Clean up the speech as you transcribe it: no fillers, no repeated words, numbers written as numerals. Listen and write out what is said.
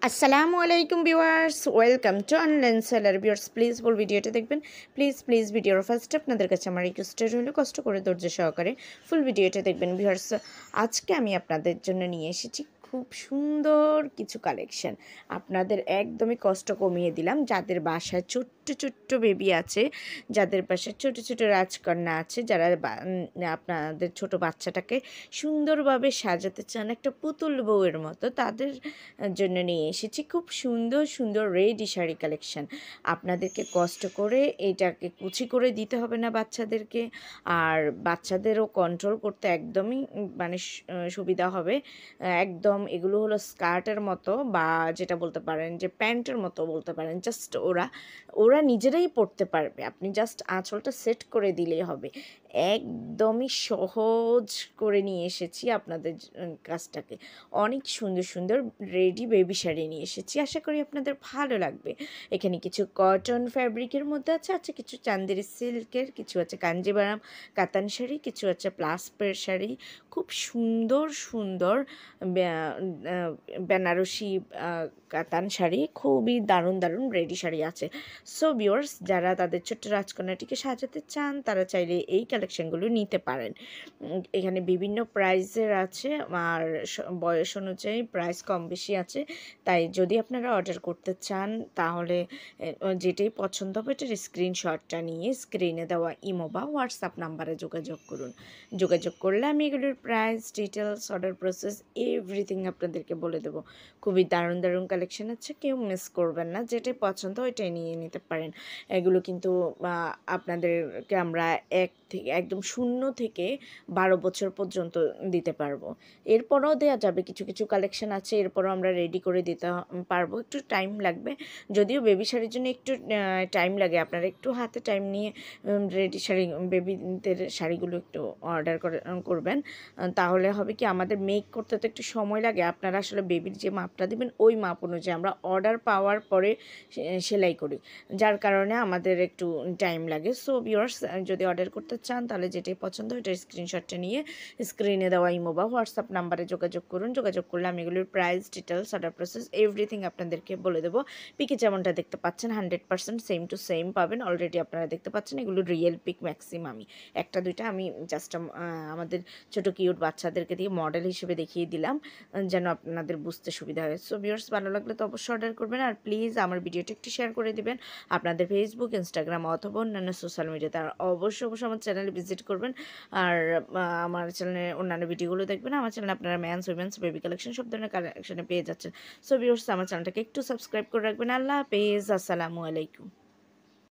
আসসালামু আলাইকুম viewers, welcome to online seller. Viewers please ফুল ভিডিওটা দেখবেন। প্লিজ ভিডিওর ফার্স্ট আপনাদের কাছে আমার রিকোয়েস্ট রইল, কষ্ট করে ধৈর্য সহকারে ফুল ভিডিওটা দেখবেন। ভিউয়ার্স, আজকে আমি আপনাদের জন্য নিয়ে এসেছি খুব সুন্দর কিছু কালেকশন। আপনাদের একদমই কষ্ট কমিয়ে দিলাম। যাদের বাসায় ছোট্ট বেবি আছে, যাদের বাসায় ছোট রাজকন্যা আছে, যারা আপনাদের ছোট বাচ্চাটাকে সুন্দরভাবে সাজাতে চান একটা পুতুল বউয়ের মতো, তাদের জন্য নিয়ে এসেছি খুব সুন্দর রেডি শাড়ি কালেকশন। আপনাদেরকে কষ্ট করে এটাকে কুচি করে দিতে হবে না বাচ্চাদেরকে, আর বাচ্চাদেরও কন্ট্রোল করতে একদমই মানে সুবিধা হবে। একদম এগুলো হলো স্কার্টের মতো, বা যেটা বলতে পারেন যে প্যান্টের মতো বলতে পারেন। জাস্ট ওরা নিজেরাই পরতে পারবে, আপনি জাস্ট আঁচলটা সেট করে দিলেই হবে। একদমই সহজ করে নিয়ে এসেছি আপনাদের কাজটাকে। অনেক সুন্দর রেডি বেবি শাড়ি নিয়ে এসেছি, আশা করি আপনাদের ভালো লাগবে। এখানে কিছু কটন ফ্যাব্রিকের মধ্যে আছে কিছু চান্দেরি সিল্কের, কিছু আছে কাঞ্জিভারাম কাতান শাড়ি, কিছু আছে প্লাস্পের শাড়ি। খুব সুন্দর বেনারসি কাতান শাড়ি, খুবই দারুণ রেডি শাড়ি আছে। সো ভিউয়ার্স, যারা তাদের ছোট্ট রাজকন্যাটিকে সাজাতে চান তারা চাইলে এই কালেকশনগুলো নিতে পারেন। এখানে বিভিন্ন প্রাইসের আছে, আর বয়স অনুযায়ী প্রাইস কম বেশি আছে। তাই যদি আপনারা অর্ডার করতে চান তাহলে যেটাই পছন্দ হবে এটার স্ক্রিনশটটা নিয়ে স্ক্রিনে দেওয়া ইমো বা হোয়াটসঅ্যাপ নাম্বারে যোগাযোগ করুন। যোগাযোগ করলে আমি এগুলোর price, details, order process everything আপনাদেরকে বলে দেবো। খুবই দারুণ কালেকশন আছে, কেউ মিস করবেন না। যেটাই পছন্দ ওইটাই নিয়ে নিতে পারেন। এগুলো কিন্তু আপনাদেরকে আমরা একদম 0 থেকে 12 বছর পর্যন্ত দিতে পারবো। এরপরও দেওয়া যাবে, কিছু কালেকশন আছে এরপরও আমরা রেডি করে দিতে পারবো। একটু টাইম লাগবে, যদিও বেবি শাড়ির জন্য একটু টাইম লাগে। আপনারা একটু হাতে টাইম নিয়ে রেডি শাড়ি, বেবিদের শাড়িগুলো একটু অর্ডার করবেন। তাহলে হবে কি, আমাদের মেক করতে তো একটু সময় লাগে। আপনারা আসলে বেবির যে মাপটা দেবেন ওই মাপ অনুযায়ী আমরা অর্ডার পাওয়ার পরে সেলাই করি, যার কারণে আমাদের একটু টাইম লাগে। সো ভিউয়ার্স, যদি অর্ডার করতে চান তাহলে যেটাই পছন্দ ওইটার স্ক্রিনশটটা নিয়ে স্ক্রিনে দেওয়া ইমো বা হোয়াটসঅ্যাপ নাম্বারে যোগাযোগ করুন। যোগাযোগ করলে আমি এগুলোর price, details, order process everything আপনাদেরকে বলে দেবো। পিকে যেমনটা দেখতে পাচ্ছেন 100% সেম টু সেম পাবেন। অলরেডি আপনারা দেখতে পাচ্ছেন এগুলো রিয়েল পিক ম্যাক্সিমামই। একটা দুইটা আমি জাস্ট আমাদের ছোটো কিউট বাচ্চাদেরকে দিয়ে মডেল হিসেবে দেখিয়ে দিলাম, যেন আপনাদের বুঝতে সুবিধা হয়। সো ভিউয়ার্স, ভালো লাগলে তো অবশ্যই অর্ডার করবেন, আর প্লিজ আমার ভিডিওটা একটু শেয়ার করে দিবেন আপনাদের ফেসবুক, ইনস্টাগ্রাম অথবা অন্যান্য সোশ্যাল মিডিয়াতে। আর অবশ্যই আমার চ্যানেলে ভিজিট করবেন, আর আমার চ্যানেলে অন্যান্য ভিডিওগুলো দেখবেন। আমার চ্যানেলে আপনারা ম্যানস, উইমেন্স, বেবি কালেকশন সব ধরনের কালেকশনে পেয়ে যাচ্ছেন। সো ভিউয়ার্স, আমার চ্যানেলটাকে একটু সাবস্ক্রাইব করে রাখবেন। আল্লাহ হাফেজ, আসসালামু আলাইকুম।